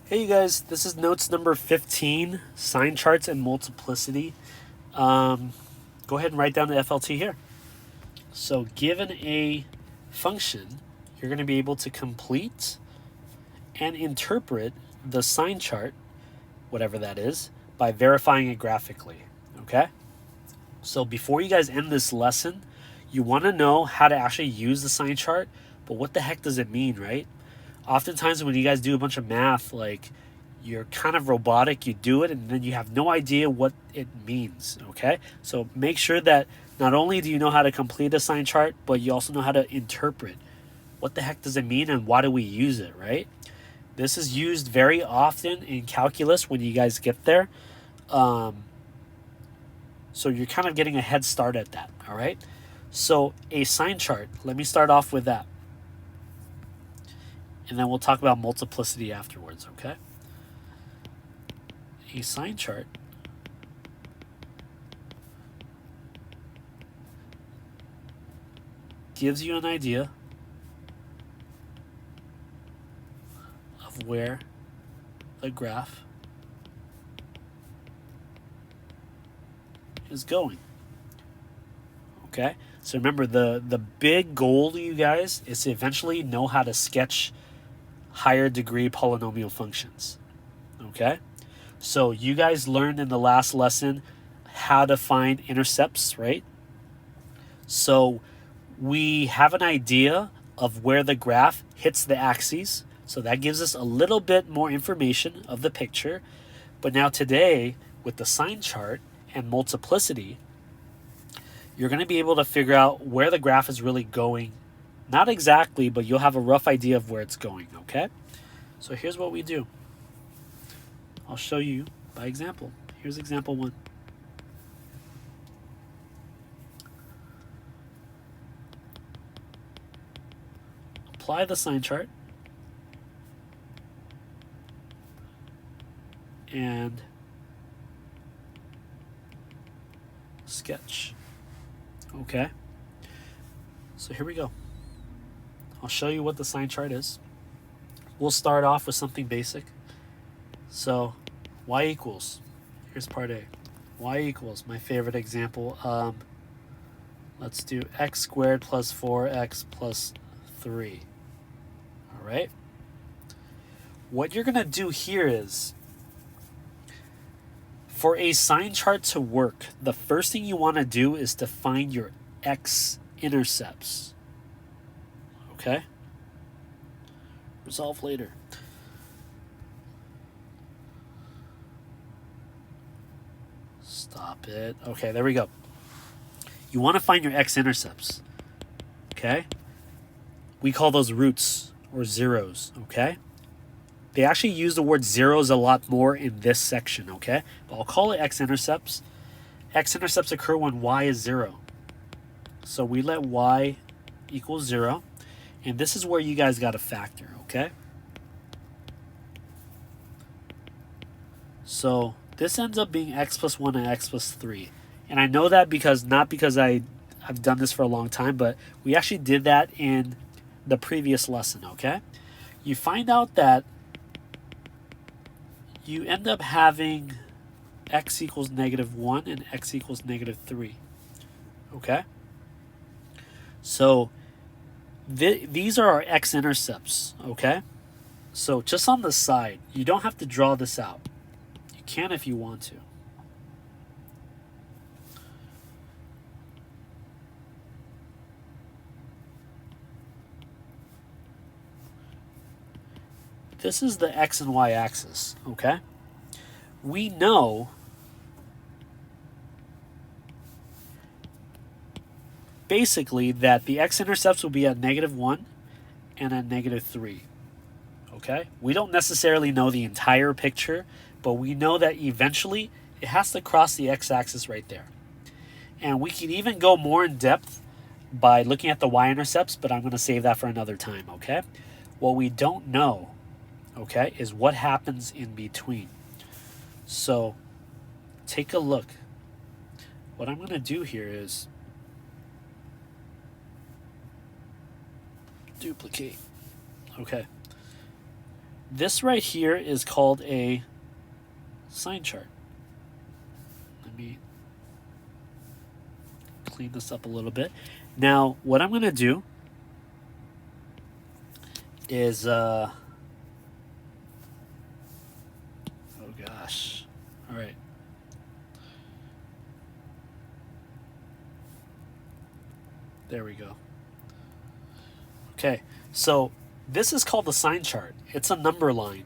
Hey you guys, this is notes number 15, sign charts and multiplicity. Go ahead and write down the FLT here. So given a function, you're going to be able to complete and interpret the sign chart, whatever that is, by verifying it graphically, okay? So before you guys end this lesson, you want to know how to actually use the sign chart, but what the heck does it mean, right? Oftentimes when you guys do a bunch of math, like you're kind of robotic, you do it and then you have no idea what it means, okay? So make sure that not only do you know how to complete a sign chart, but you also know how to interpret. What the heck does it mean and why do we use it, right? This is used very often in calculus when you guys get there. So you're kind of getting a head start at that, all right? So a sign chart, let me start off with that. And then we'll talk about multiplicity afterwards, okay? A sign chart gives you an idea of where the graph is going. Okay? So remember, the big goal, you guys, is to eventually know how to sketch higher degree polynomial functions. Okay? So you guys learned in the last lesson how to find intercepts, right? So we have an idea of where the graph hits the axes. So that gives us a little bit more information of the picture. But now today, with the sign chart and multiplicity, you're going to be able to figure out where the graph is really going. Not exactly, but you'll have a rough idea of where it's going, okay? So here's what we do. I'll show you by example. Here's example 1. Apply the sign chart and sketch. Okay, so here we go. I'll show you what the sign chart is. We'll start off with something basic. So y equals, here's part A. Y equals, my favorite example. Let's do x squared plus 4x plus 3. All right. What you're going to do here is, for a sign chart to work, the first thing you want to do is to find your x-intercepts. Okay? Resolve later. Stop it. Okay, there we go. You want to find your x-intercepts. Okay? We call those roots or zeros. Okay? They actually use the word zeros a lot more in this section, okay? But I'll call it x-intercepts. X-intercepts occur when y is 0. So we let y equal 0. And this is where you guys got to factor, okay? So this ends up being x plus 1 and x plus 3. And I know that not because I've done this for a long time, but we actually did that in the previous lesson, okay? You find out that you end up having x equals -1 and x equals -3. Okay? So these are our x-intercepts, okay? So just on the side, you don't have to draw this out. You can if you want to. This is the x and y axis, okay? We know basically that the x-intercepts will be at -1 and at -3, okay? We don't necessarily know the entire picture, but we know that eventually it has to cross the x-axis right there. And we can even go more in depth by looking at the y-intercepts, but I'm going to save that for another time, okay? What we don't know, okay, is what happens in between. So take a look. What I'm going to do here is duplicate. Okay. this right here is called a sign chart. Let me clean this up a little bit. Now, what I'm going to do is, oh gosh, all right. There we go. Okay, so this is called the sign chart. It's a number line.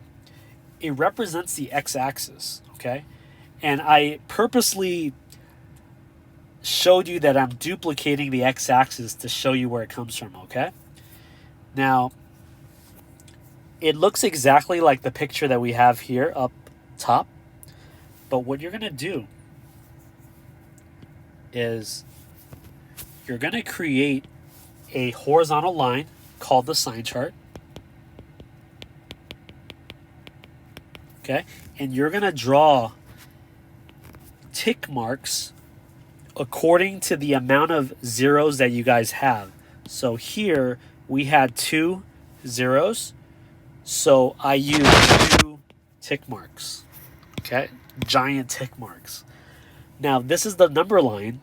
It represents the x-axis, okay? And I purposely showed you that I'm duplicating the x-axis to show you where it comes from, okay? Now, it looks exactly like the picture that we have here up top, but what you're going to do is you're going to create a horizontal line called the sign chart, okay? And you're going to draw tick marks according to the amount of zeros that you guys have. So here we had 2 zeros, so I used 2 tick marks, okay? Giant tick marks. Now this is the number line.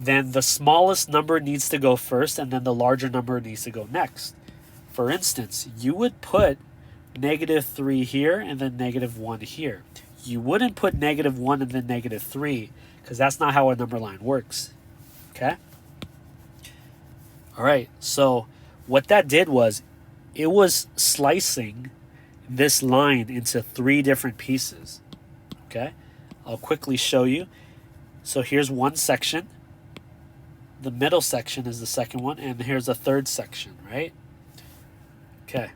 Then the smallest number needs to go first, and then the larger number needs to go next. For instance, you would put -3 here and then -1 here. You wouldn't put -1 and then -3, because that's not how a number line works. Okay? All right, so what that did was it was slicing this line into 3 different pieces. Okay? I'll quickly show you. So here's one section. The middle section is the second one, and here's a third section, right? Okay.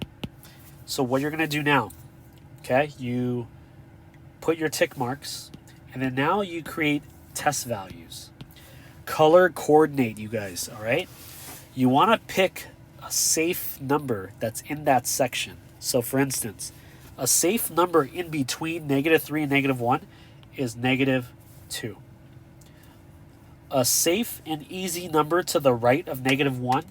So what you're going to do now, okay, you put your tick marks, and then now you create test values. Color coordinate, you guys, all right? You want to pick a safe number that's in that section. So for instance, a safe number in between -3 and -1 is -2. A safe and easy number to the right of -1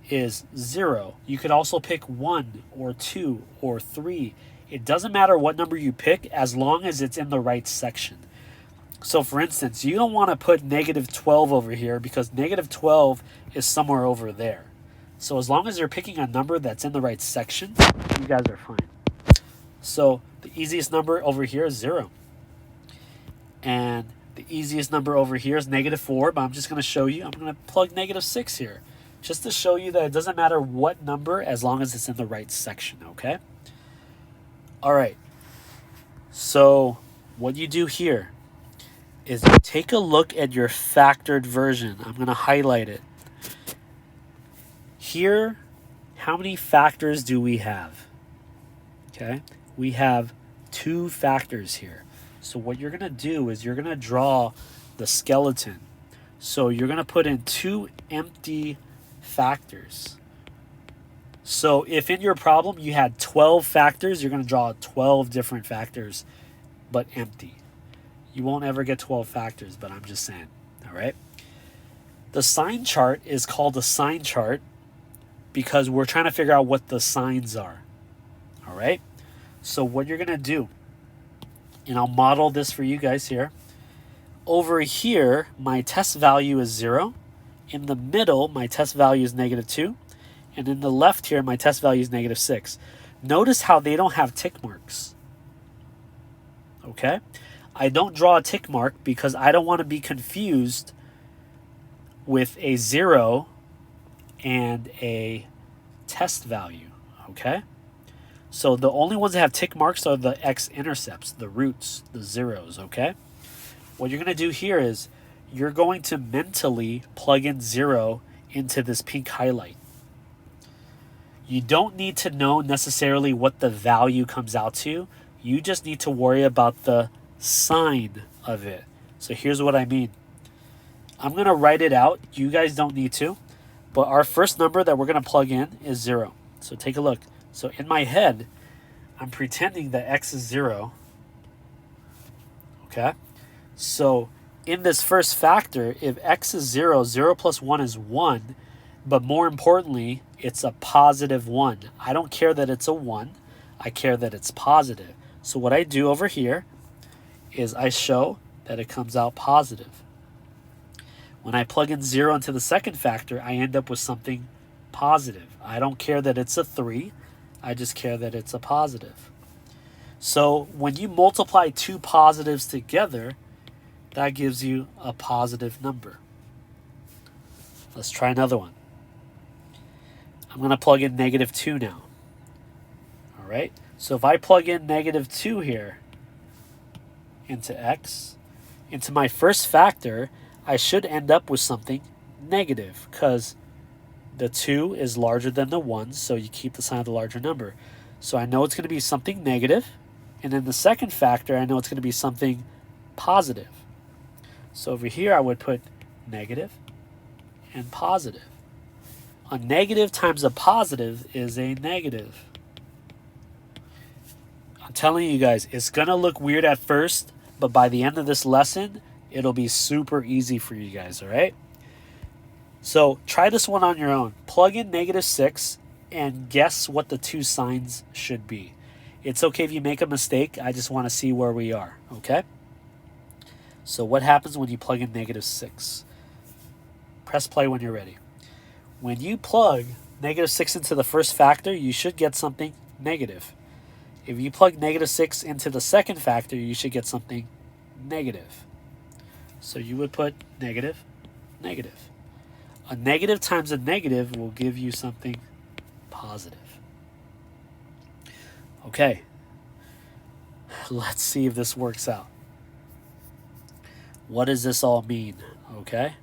is 0. You could also pick 1 or 2 or 3. It doesn't matter what number you pick as long as it's in the right section. So for instance, you don't want to put -12 over here because -12 is somewhere over there. So as long as you're picking a number that's in the right section, you guys are fine. So the easiest number over here is 0. And the easiest number over here is -4, but I'm just going to show you. I'm going to plug -6 here just to show you that it doesn't matter what number as long as it's in the right section, okay? All right. So what you do here is you take a look at your factored version. I'm going to highlight it. Here, how many factors do we have? Okay? We have 2 factors here. So what you're going to do is you're going to draw the skeleton. So you're going to put in 2 empty factors. So if in your problem you had 12 factors, you're going to draw 12 different factors, but empty. You won't ever get 12 factors, but I'm just saying. All right? The sign chart is called a sign chart because we're trying to figure out what the signs are. All right? So what you're going to do, and I'll model this for you guys here. Over here, my test value is 0. In the middle, my test value is -2. And in the left here, my test value is -6. Notice how they don't have tick marks. Okay? I don't draw a tick mark because I don't want to be confused with a 0 and a test value. Okay? So the only ones that have tick marks are the x-intercepts, the roots, the zeros, okay? What you're going to do here is you're going to mentally plug in 0 into this pink highlight. You don't need to know necessarily what the value comes out to. You just need to worry about the sign of it. So here's what I mean. I'm going to write it out. You guys don't need to. But our first number that we're going to plug in is 0. So take a look. So in my head, I'm pretending that x is 0. Okay? So in this first factor, if x is 0, 0 plus 1 is 1. But more importantly, it's a positive 1. I don't care that it's a 1. I care that it's positive. So what I do over here is I show that it comes out positive. When I plug in 0 into the second factor, I end up with something positive. I don't care that it's a 3. I just care that it's a positive. So when you multiply two positives together, that gives you a positive number. Let's try another one. I'm going to plug in -2 now. All right. So if I plug in -2 here into x, into my first factor, I should end up with something negative because the 2 is larger than the 1, so you keep the sign of the larger number. So I know it's going to be something negative, and in the second factor, I know it's going to be something positive. So over here, I would put negative and positive. A negative times a positive is a negative. I'm telling you guys, it's going to look weird at first, but by the end of this lesson, it'll be super easy for you guys, all right? So try this one on your own. Plug in -6 and guess what the two signs should be. It's okay if you make a mistake. I just want to see where we are, okay? So what happens when you plug in -6? Press play when you're ready. When you plug -6 into the first factor, you should get something negative. If you plug -6 into the second factor, you should get something negative. So you would put negative, negative. A negative times a negative will give you something positive. Okay. Let's see if this works out. What does this all mean? Okay.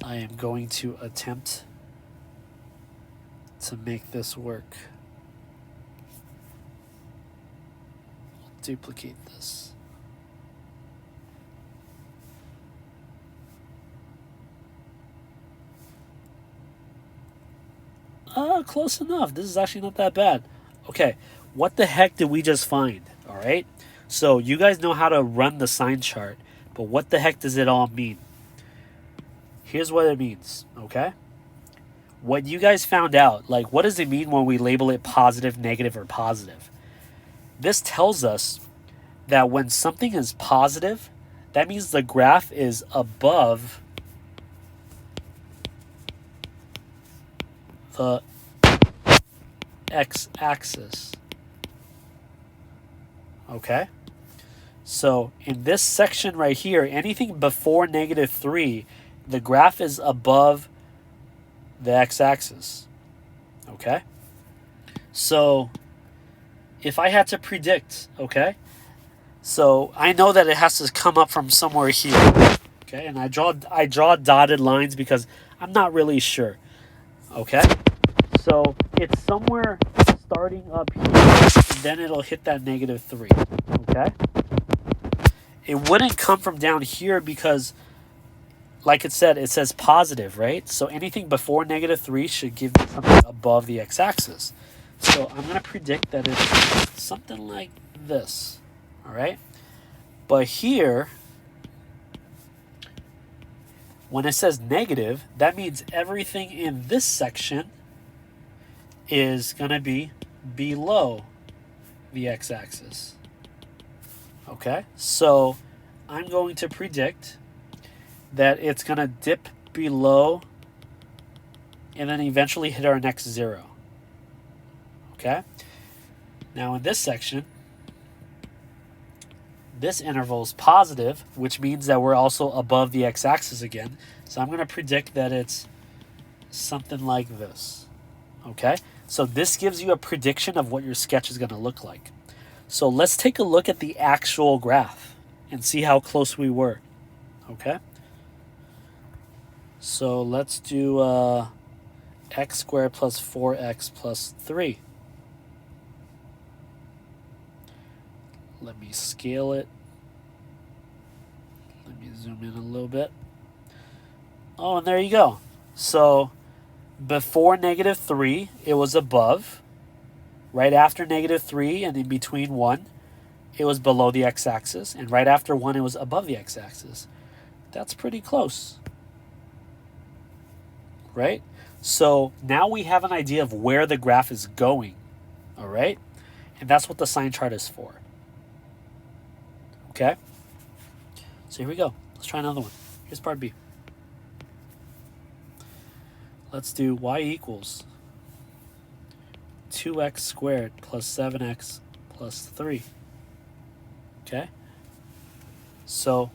I am going to attempt to make this work. I'll duplicate this. Close enough. This is actually not that bad. Okay, what the heck did we just find? All right. So you guys know how to run the sign chart, but what the heck does it all mean? Here's what it means, okay? What you guys found out, like what does it mean when we label it positive, negative, or positive? This tells us that when something is positive, that means the graph is above the x-axis. Okay? So in this section right here, anything before -3, the graph is above the x-axis. Okay? So if I had to predict, okay? So I know that it has to come up from somewhere here. Okay? And I draw dotted lines because I'm not really sure. Okay? So it's somewhere starting up here, and then it'll hit that -3. Okay? It wouldn't come from down here because, like it says positive, right? So anything before -3 should give me something above the x-axis. So I'm going to predict that it's something like this. All right? But here, when it says negative, that means everything in this section is going to be below the x-axis. Okay? So I'm going to predict that it's going to dip below and then eventually hit our next 0. Okay? Now in this section, this interval is positive, which means that we're also above the x-axis again. So I'm going to predict that it's something like this. Okay? So this gives you a prediction of what your sketch is going to look like. So let's take a look at the actual graph and see how close we were. Okay? So let's do x squared plus 4x plus 3. Let me scale it. Let me zoom in a little bit. Oh, and there you go. So before -3, it was above. Right after -3 and in between 1, it was below the x-axis. And right after 1, it was above the x-axis. That's pretty close. Right? So now we have an idea of where the graph is going, all right? And that's what the sign chart is for, okay? So here we go. Let's try another one. Here's part B. Let's do y equals 2x squared plus 7x plus 3, okay? So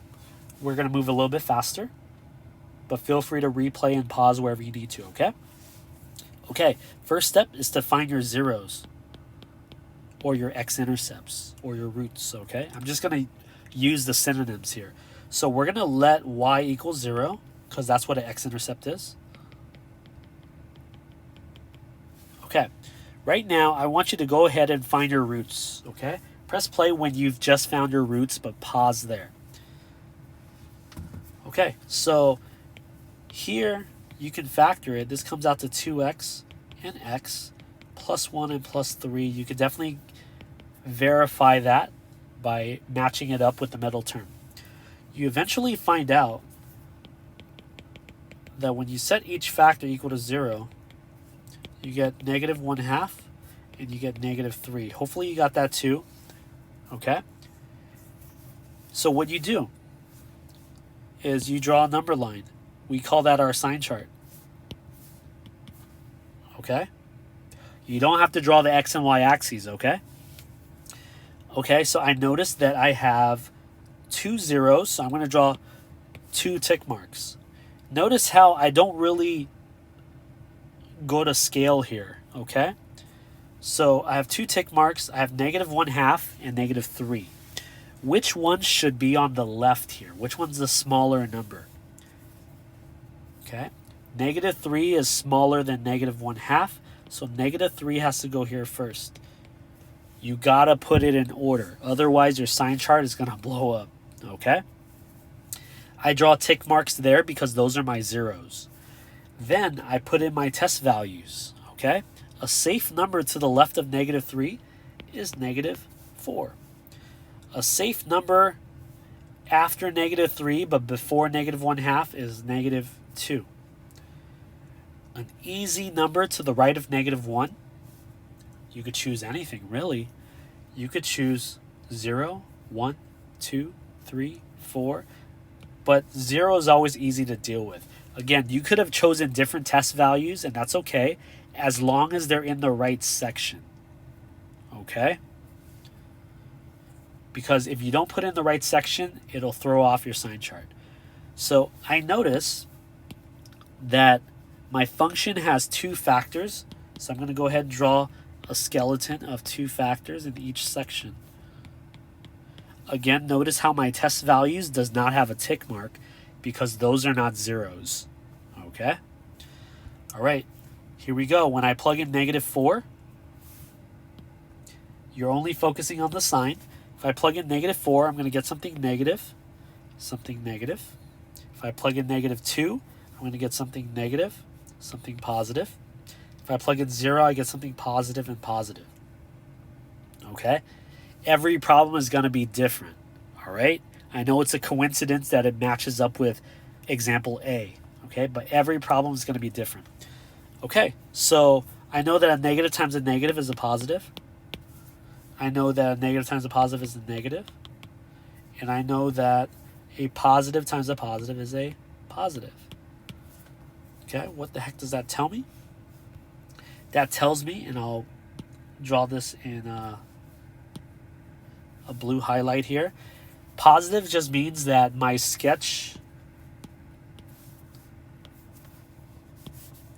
we're going to move a little bit faster, but feel free to replay and pause wherever you need to, okay? Okay, first step is to find your zeros or your x-intercepts or your roots, okay? I'm just going to use the synonyms here. So we're going to let y equal 0 because that's what an x-intercept is. Okay, right now I want you to go ahead and find your roots, okay? Press play when you've just found your roots, but pause there. Okay, so here you can factor it. This comes out to 2x and x plus 1 and plus 3. You could definitely verify that by matching it up with the middle term. You eventually find out that when you set each factor equal to 0, you get negative 1/2 and you get negative 3. Hopefully you got that too, okay? So what you do is you draw a number line. We call that our sign chart, okay? You don't have to draw the x and y axes, okay? Okay, so I noticed that I have 2 zeros, so I'm going to draw 2 tick marks. Notice how I don't really go to scale here, okay? So I have 2 tick marks. I have negative 1/2 and negative 3. Which one should be on the left here? Which one's the smaller number? Okay, negative 3 is smaller than negative 1/2, so negative 3 has to go here first. You gotta put it in order, otherwise your sign chart is gonna blow up, okay? I draw tick marks there because those are my zeros. Then I put in my test values, okay? A safe number to the left of negative 3 is negative 4. A safe number after negative 3 but before negative 1/2 is negative 2. An easy number to the right of negative 1, you could choose anything really. You could choose 0, 1, 2, 3, 4, but 0 is always easy to deal with. Again, you could have chosen different test values, and that's okay, as long as they're in the right section, okay? Because if you don't put in the right section, it'll throw off your sign chart. So I notice that my function has 2 factors, so I'm going to go ahead and draw a skeleton of 2 factors in each section. Again, notice how my test values does not have a tick mark because those are not zeros, okay? All right, here we go. When I plug in negative 4, you're only focusing on the sign. If I plug in negative 4, I'm going to get something negative, something negative. If I plug in negative 2, I'm going to get something negative, something positive. If I plug in 0, I get something positive and positive, okay? Every problem is going to be different, all right? I know it's a coincidence that it matches up with example A, okay? But every problem is going to be different. Okay, so I know that a negative times a negative is a positive. I know that a negative times a positive is a negative. And I know that a positive times a positive is a positive. Okay, what the heck does that tell me? That tells me, and I'll draw this in a blue highlight here. Positive just means that my sketch,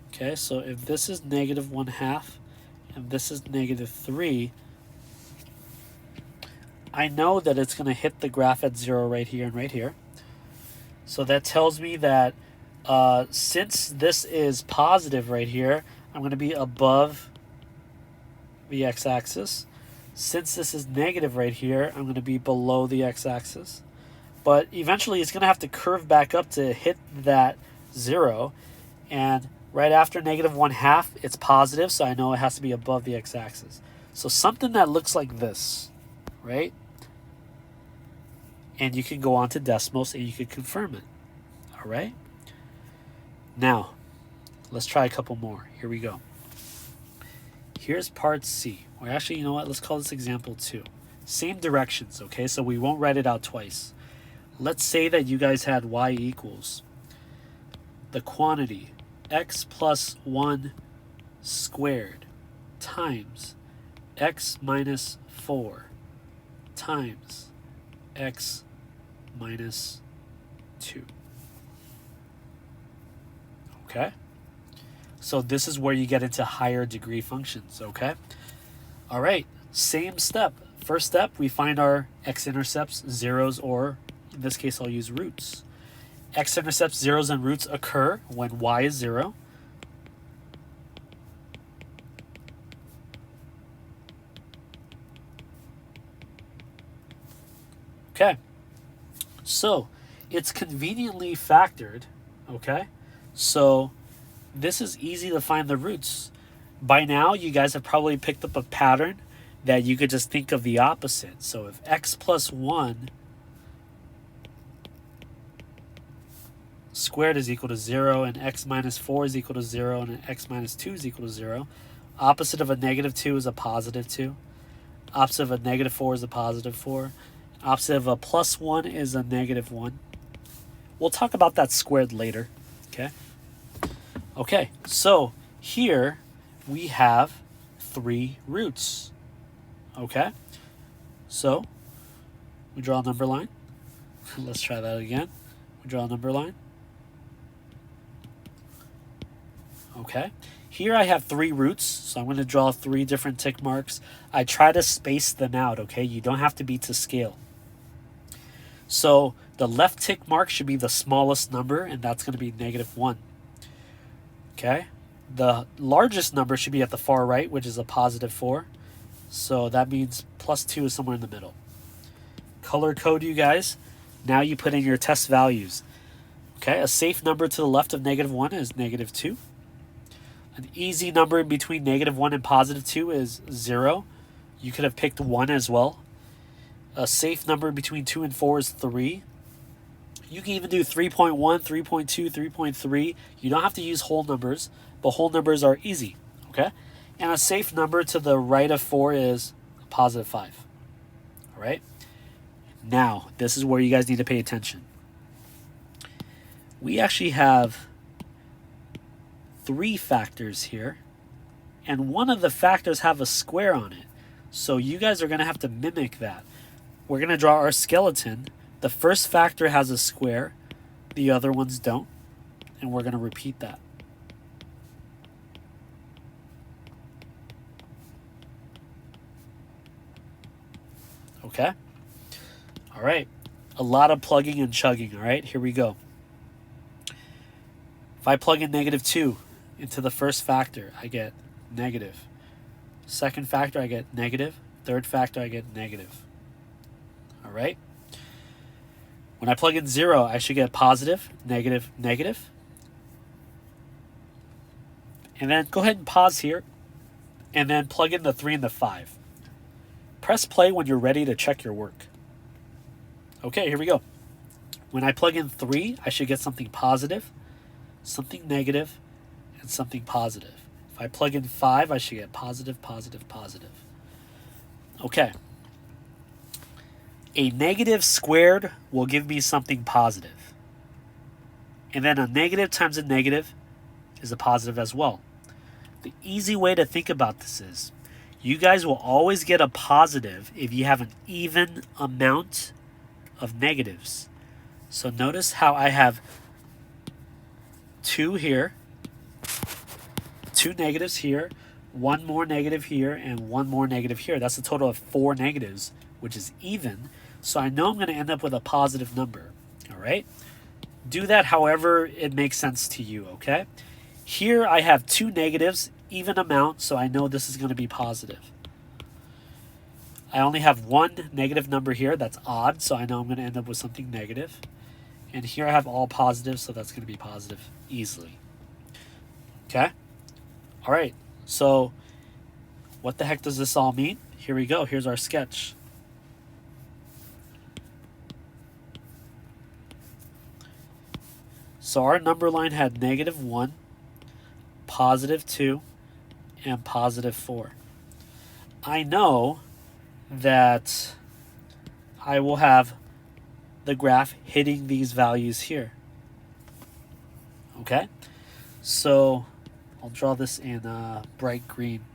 okay, so if this is negative 1/2 and this is negative 3, I know that it's going to hit the graph at 0 right here and right here. So that tells me that since this is positive right here, I'm going to be above the x-axis. Since this is negative right here, I'm going to be below the x-axis. But eventually it's going to have to curve back up to hit that 0. And right after negative 1/2, it's positive, so I know it has to be above the x-axis. So something that looks like this, right? And you can go on to decimals and you can confirm it, all right? Now, Let's try a couple more. Here we go. Here's part C. Or actually, you know what? Let's call this example 2. Same directions, okay? So we won't write it out twice. Let's say that you guys had y equals the quantity x plus 1 squared times x minus 4 times x minus 2. Okay? So this is where you get into higher degree functions, okay? All right, same step. First step, we find our x-intercepts, zeros, or in this case, I'll use roots. X-intercepts, zeros, and roots occur when y is 0. Okay, so it's conveniently factored, okay? So this is easy to find the roots. By now, you guys have probably picked up a pattern that you could just think of the opposite. So if x plus 1 squared is equal to 0, and x minus 4 is equal to 0, and x minus 2 is equal to 0, opposite of a negative 2 is a positive 2. Opposite of a negative 4 is a positive 4. Opposite of a plus 1 is a negative 1. We'll talk about that squared later, okay? Okay, so here we have 3 roots, okay? So we draw a number line. Let's try that again. We draw a number line. Okay, here I have 3 roots, so I'm going to draw 3 different tick marks. I try to space them out, okay? You don't have to be to scale. So the left tick mark should be the smallest number, and that's going to be negative 1. Okay, the largest number should be at the far right, which is a positive 4. So that means plus 2 is somewhere in the middle. Color code, you guys. Now you put in your test values. Okay, a safe number to the left of negative 1 is negative 2. An easy number in between negative 1 and positive 2 is 0. You could have picked 1 as well. A safe number between 2 and 4 is 3. You can even do 3.1, 3.2, 3.3. You don't have to use whole numbers, but whole numbers are easy, okay? And a safe number to the right of 4 is a positive 5, all right? Now, this is where you guys need to pay attention. We actually have 3 factors here, and one of the factors have a square on it. So you guys are going to have to mimic that. We're going to draw our skeleton. The first factor has a square, the other ones don't, and we're going to repeat that. Okay? All right. A lot of plugging and chugging, all right? Here we go. If I plug in negative 2 into the first factor, I get negative. Second factor, I get negative. Third factor, I get negative. All right? When I plug in 0, I should get positive, negative, negative. And then go ahead and pause here, and then plug in the 3 and the 5. Press play when you're ready to check your work. Okay, here we go. When I plug in 3, I should get something positive, something negative, and something positive. If I plug in 5, I should get positive, positive, positive. Okay. A negative squared will give me something positive. And then a negative times a negative is a positive as well. The easy way to think about this is you guys will always get a positive if you have an even amount of negatives. So notice how I have 2 here, 2 negatives here, 1 more negative here, and 1 more negative here. That's a total of 4 negatives, which is even. So I know I'm going to end up with a positive number, all right? Do that however it makes sense to you, okay? Here I have 2 negatives, even amount, so I know this is going to be positive. I only have 1 negative number here, that's odd, so I know I'm going to end up with something negative. And here I have all positive, so that's going to be positive easily. Okay? All right, so what the heck does this all mean? Here we go, here's our sketch. So our number line had negative 1. positive 2, and positive 4. I know that I will have the graph hitting these values here. Okay? So I'll draw this in bright green.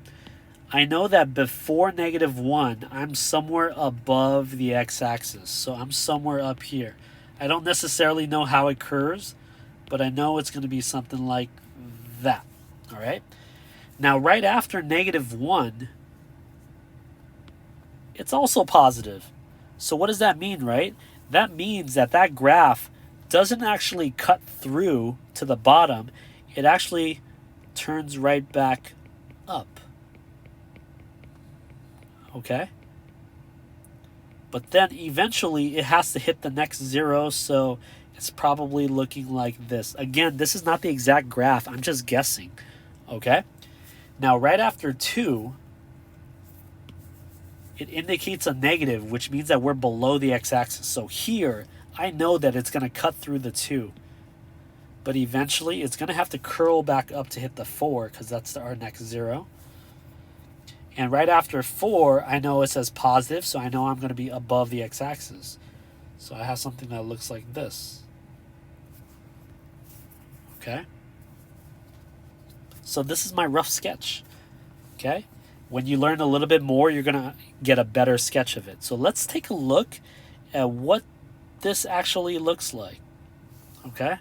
I know that before -1, I'm somewhere above the x-axis. So I'm somewhere up here. I don't necessarily know how it curves, but I know it's going to be something like that. All right? Now, right after -1, it's also positive. So what does that mean, right? That means that that graph doesn't actually cut through to the bottom. It actually turns right back up. Okay? But then eventually it has to hit the next 0, so it's probably looking like this. Again, this is not the exact graph. I'm just guessing. Okay? Now, right after 2, it indicates a negative, which means that we're below the x-axis. So here, I know that it's going to cut through the 2. But eventually, it's going to have to curl back up to hit the 4, because that's our next 0. And right after 4, I know it says positive, so I know I'm going to be above the x-axis. So I have something that looks like this. Okay? So this is my rough sketch. Okay? When you learn a little bit more, you're going to get a better sketch of it. So let's take a look at what this actually looks like. Okay?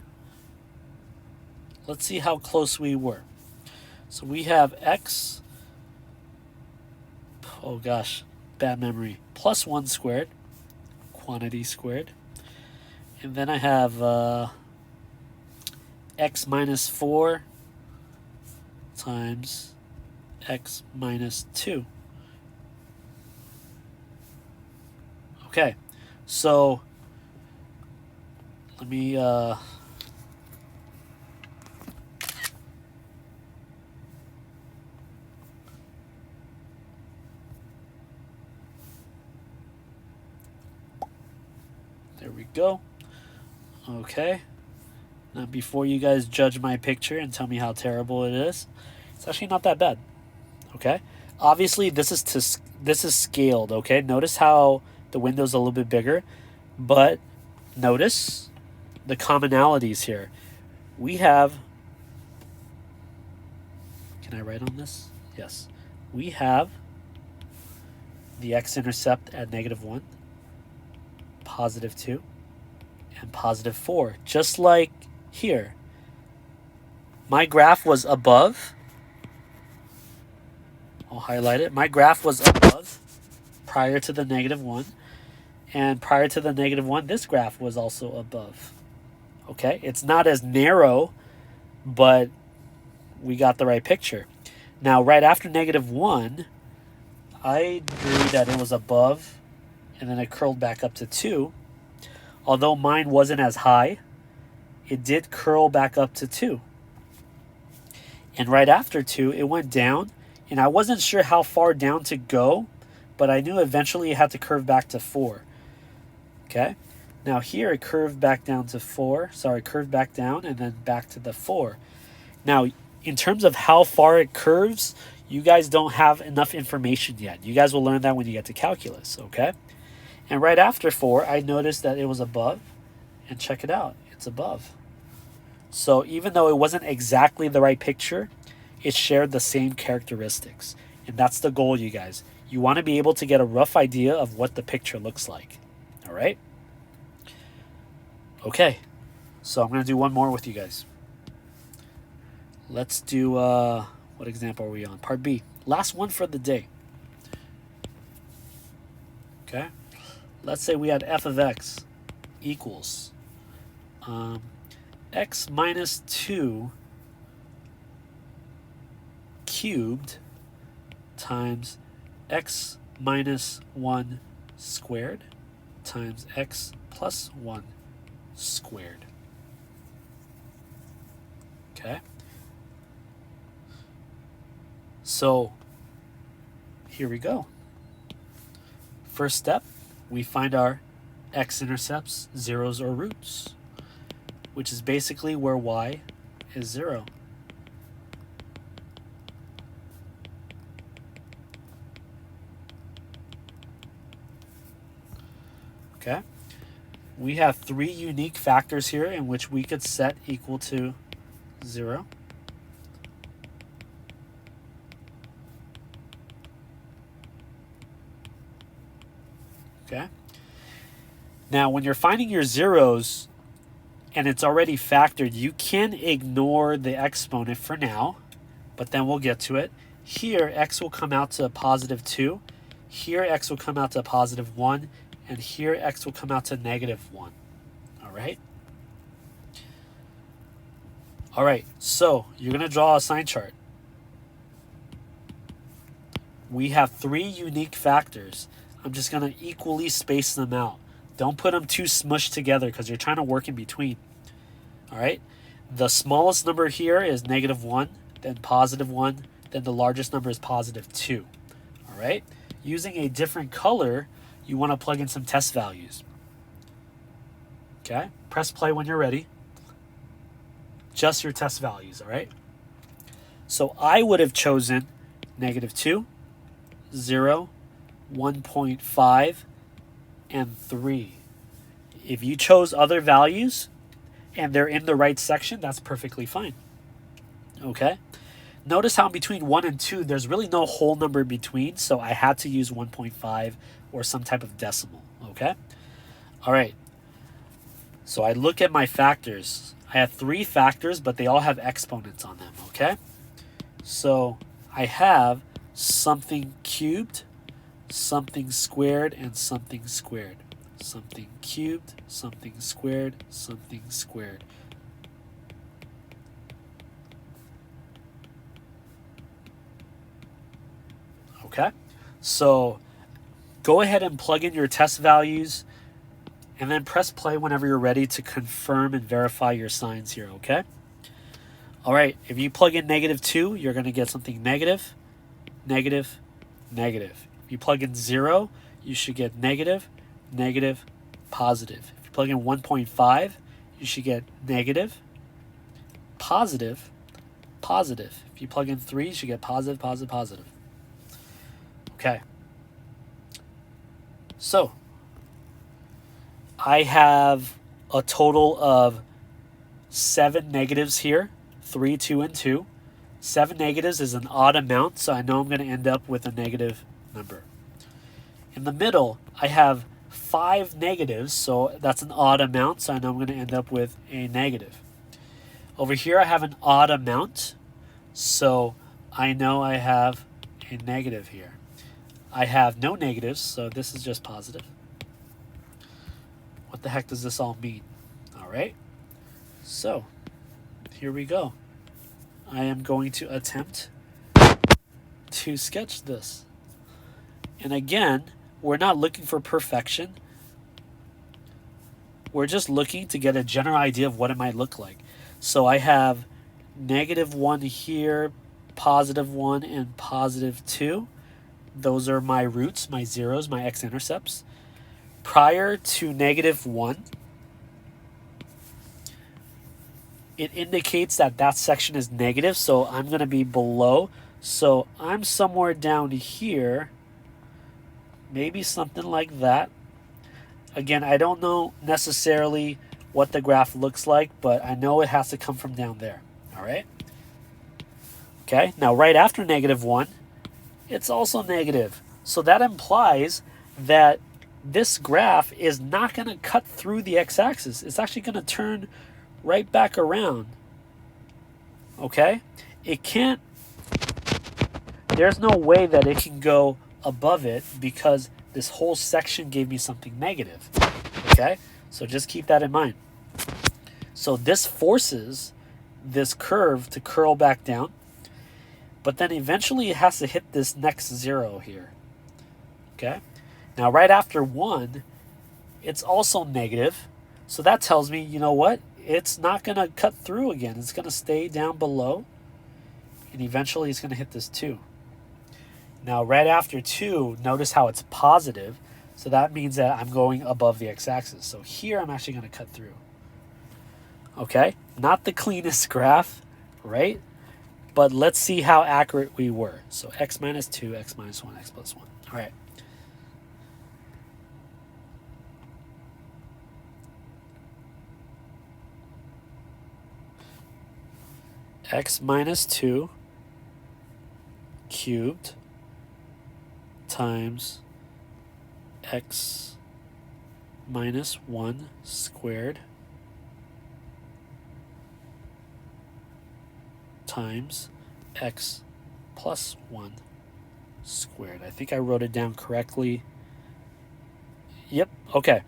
Let's see how close we were. So we have x, oh gosh, bad memory, plus 1 squared, quantity squared. And then I have x minus 4 times x minus 2. Okay, so let me there we go. Okay, now before you guys judge my picture and tell me how terrible it is, it's actually not that bad. Okay, obviously this is scaled. Okay, notice how the window's a little bit bigger, but notice the commonalities here. We have, can I write on this? Yes, we have the x-intercept at -1, positive 2, and positive 4. Just like here, my graph was above. I'll highlight it. My graph was above prior to the -1, and prior to the -1, this graph was also above. Okay, it's not as narrow, but we got the right picture. Now, right after -1, I drew that it was above, and then it curled back up to 2. Although mine wasn't as high, it did curl back up to 2. And right after 2, it went down, and I wasn't sure how far down to go, but I knew eventually it had to curve back to 4. Okay? Now here it curved back down to 4. Sorry, curved back down and then back to the 4. Now, in terms of how far it curves, you guys don't have enough information yet. You guys will learn that when you get to calculus, okay? And right after 4, I noticed that it was above, and check it out, it's above. So even though it wasn't exactly the right picture, it shared the same characteristics. And that's the goal, you guys. You want to be able to get a rough idea of what the picture looks like. All right? Okay, so I'm going to do one more with you guys. Let's do, what example are we on? Part B. Last one for the day. Okay? Let's say we had f of x equals x minus 2 cubed times x minus 1 squared times x plus 1 squared. Okay? So, here we go. First step, we find our x-intercepts, zeros or roots, which is basically where y is 0. Okay? We have 3 unique factors here in which we could set equal to 0. Okay? Now, when you're finding your zeros and it's already factored, you can ignore the exponent for now, but then we'll get to it. Here, x will come out to positive 2. Here, x will come out to positive 1. And here, x will come out to negative 1. All right? All right, so you're going to draw a sign chart. We have 3 unique factors. I'm just going to equally space them out. Don't put them too smushed together because you're trying to work in between. All right? The smallest number here is negative 1, then positive 1, then the largest number is positive 2. All right? Using a different color, you want to plug in some test values. Okay? Press play when you're ready. Just your test values, all right? So I would have chosen negative 2, 0, 1.5, and 3. If you chose other values and they're in the right section, that's perfectly fine. Okay? Notice how in between 1 and 2, there's really no whole number between, so I had to use 1.5 or some type of decimal. Okay? All right. So I look at my factors. I have 3 factors, but they all have exponents on them. Okay? So I have something cubed, something squared, and something squared. Something cubed, something squared, something squared. Okay? So go ahead and plug in your test values and then press play whenever you're ready to confirm and verify your signs here, okay? All right, if you plug in negative 2, you're going to get something negative, negative, negative. If you plug in 0, you should get negative, negative, positive. If you plug in 1.5, you should get negative, positive, positive. If you plug in 3, you should get positive, positive, positive. Okay. So, I have a total of 7 negatives here, 3, 2, and 2. 7 negatives is an odd amount, so I know I'm going to end up with a negative number. In the middle, I have 5 negatives, so that's an odd amount, so I know I'm going to end up with a negative. Over here, I have an odd amount, so I know I have a negative here. I have no negatives, so this is just positive. What the heck does this all mean? All right, so here we go. I am going to attempt to sketch this. And again, we're not looking for perfection. We're just looking to get a general idea of what it might look like. So I have negative 1 here, positive 1, and positive 2. Those are my roots, my zeros, my x-intercepts. Prior to negative 1, it indicates that that section is negative, so I'm going to be below. So I'm somewhere down here, maybe something like that. Again, I don't know necessarily what the graph looks like, but I know it has to come from down there. All right? Okay, now right after negative 1, it's also negative. So that implies that this graph is not going to cut through the x-axis. It's actually going to turn right back around. Okay? It can't, there's no way that it can go above it because this whole section gave me something negative. Okay? So just keep that in mind. So this forces this curve to curl back down, but then eventually it has to hit this next 0 here. Okay? Now right after 1, it's also negative. So that tells me, you know what? It's not going to cut through again. It's going to stay down below. And eventually it's going to hit this 2. Now right after 2, notice how it's positive. So that means that I'm going above the x-axis. So here I'm actually going to cut through. Okay? Not the cleanest graph, right? But let's see how accurate we were. So x minus 2, x minus 1, x plus 1. All right. x minus 2 cubed times x minus 1 squared times x plus 1 squared. I think I wrote it down correctly. Yep, okay.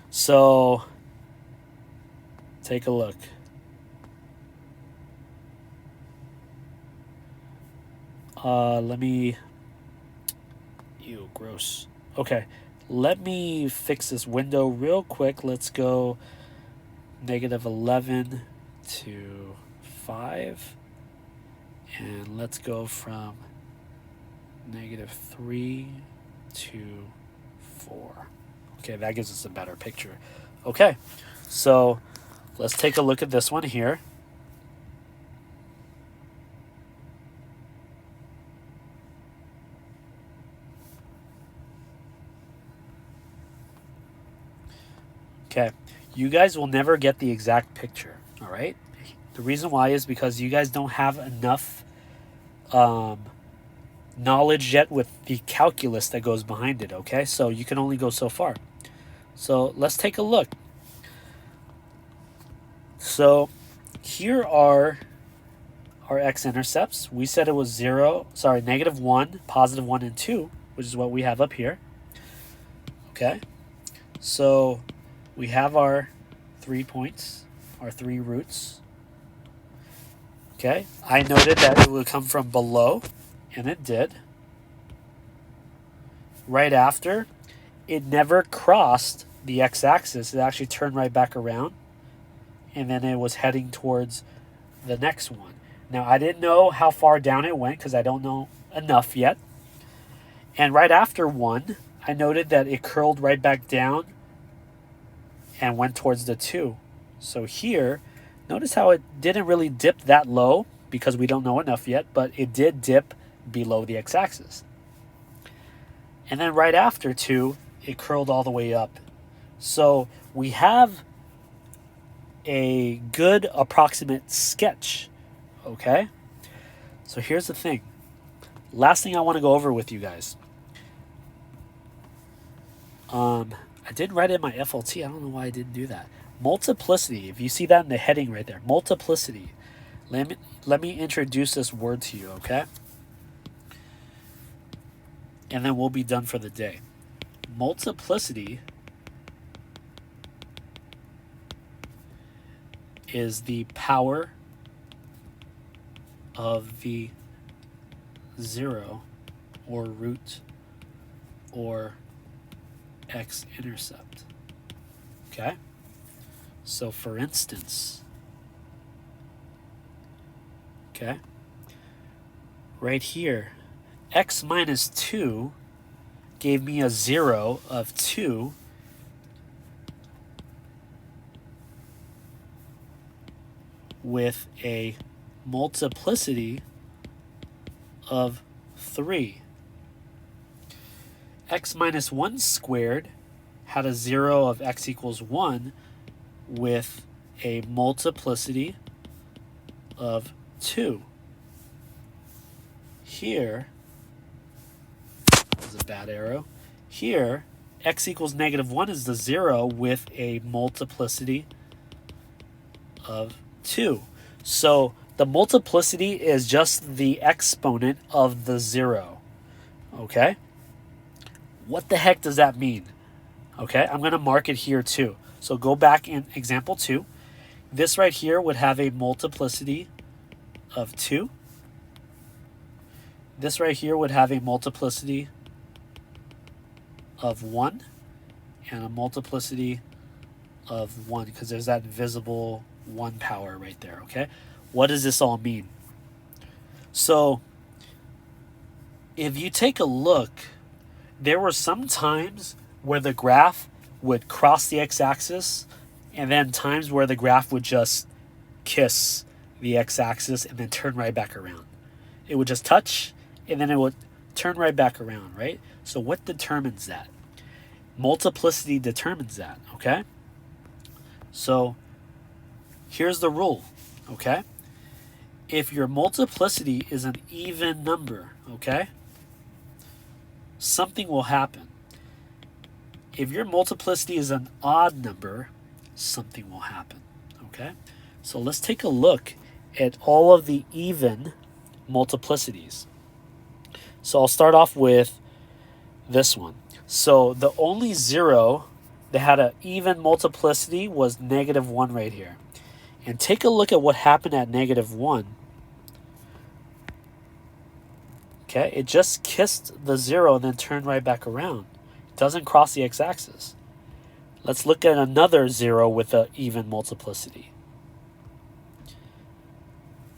So, take a look. Let me... Ew, gross. Okay, let me fix this window real quick. Let's go -11 to 5. And let's go from -3 to 4. Okay, that gives us a better picture. Okay, so let's take a look at this one here. Okay, you guys will never get the exact picture, all right? The reason why is because you guys don't have enough knowledge yet with the calculus that goes behind it, okay? So you can only go so far. So let's take a look. So here are our x-intercepts. We said it was -1, +1, and 2, which is what we have up here. Okay, so we have our 3 points, our 3 roots. Okay, I noted that it would come from below, and it did. Right after, it never crossed the x-axis. It actually turned right back around, and then it was heading towards the next one. Now, I didn't know how far down it went because I don't know enough yet. And right after 1, I noted that it curled right back down and went towards the 2. So here, notice how it didn't really dip that low because we don't know enough yet, but it did dip below the x-axis. And then right after 2, it curled all the way up. So we have a good approximate sketch, okay? So here's the thing. Last thing I want to go over with you guys. I didn't write it in my FLT. I don't know why I didn't do that. Multiplicity. If you see that in the heading right there. Multiplicity. Let me introduce this word to you, okay? And then we'll be done for the day. Multiplicity is the power of the 0 or root or x-intercept. Okay? So for instance, okay, right here, x minus 2 gave me a 0 of 2 with a multiplicity of 3. X minus 1 squared had a 0 of x equals 1 with a multiplicity of 2. Here, is a bad arrow. Here, x equals -1 is the 0 with a multiplicity of 2. So the multiplicity is just the exponent of the 0. Okay? What the heck does that mean? Okay, I'm going to mark it here too. So go back in example 2. This right here would have a multiplicity of 2. This right here would have a multiplicity of 1 and a multiplicity of 1 because there's that invisible 1 power right there, okay? What does this all mean? So if you take a look, there were some times where the graph would cross the x-axis and then times where the graph would just kiss the x-axis and then turn right back around. It would just touch and then it would turn right back around, right? So what determines that? Multiplicity determines that, okay? So here's the rule, okay? if your multiplicity is an even number, okay, something will happen. If your multiplicity is an odd number, something will happen, okay? So let's take a look at all of the even multiplicities. So I'll start off with this one. So the only zero that had an even multiplicity was -1 right here. And take a look at what happened at -1. Okay, it just kissed the 0 and then turned right back around. It doesn't cross the x-axis. Let's look at another 0 with an even multiplicity.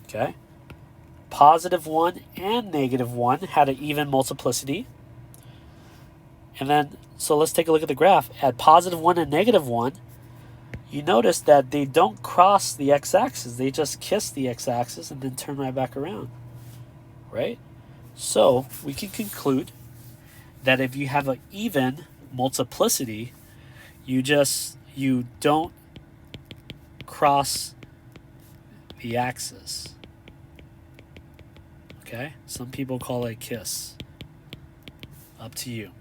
Okay, +1 and -1 had an even multiplicity. And then, so let's take a look at the graph. At +1 and -1, you notice that they don't cross the x-axis. They just kiss the x-axis and then turn right back around, right? So we can conclude that if you have an even multiplicity, you don't cross the axis. Okay? Some people call it kiss. Up to you.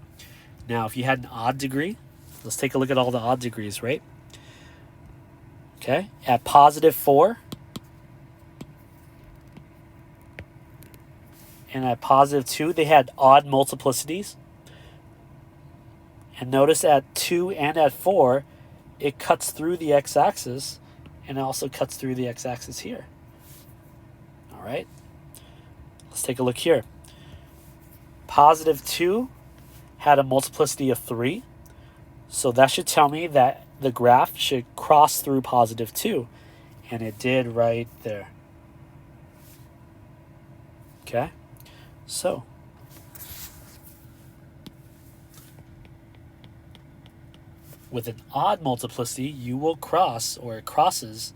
Now, if you had an odd degree, let's take a look at all the odd degrees, right? Okay? At +4 and at +2, they had odd multiplicities. And notice at 2 and at 4, it cuts through the x-axis, and it also cuts through the x-axis here. All right? Let's take a look here. +2 had a multiplicity of 3. So that should tell me that the graph should cross through +2. And it did right there. Okay? So, with an odd multiplicity, you will cross, or it crosses,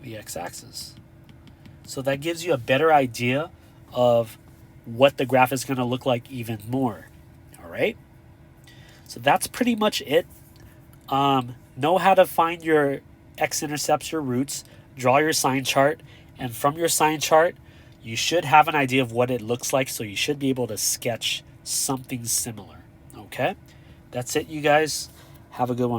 the x-axis. So that gives you a better idea of what the graph is going to look like even more. All right? So that's pretty much it. Know how to find your x-intercepts, your roots, draw your sign chart, and from your sign chart, you should have an idea of what it looks like, so you should be able to sketch something similar. Okay? That's it, you guys. Have a good one.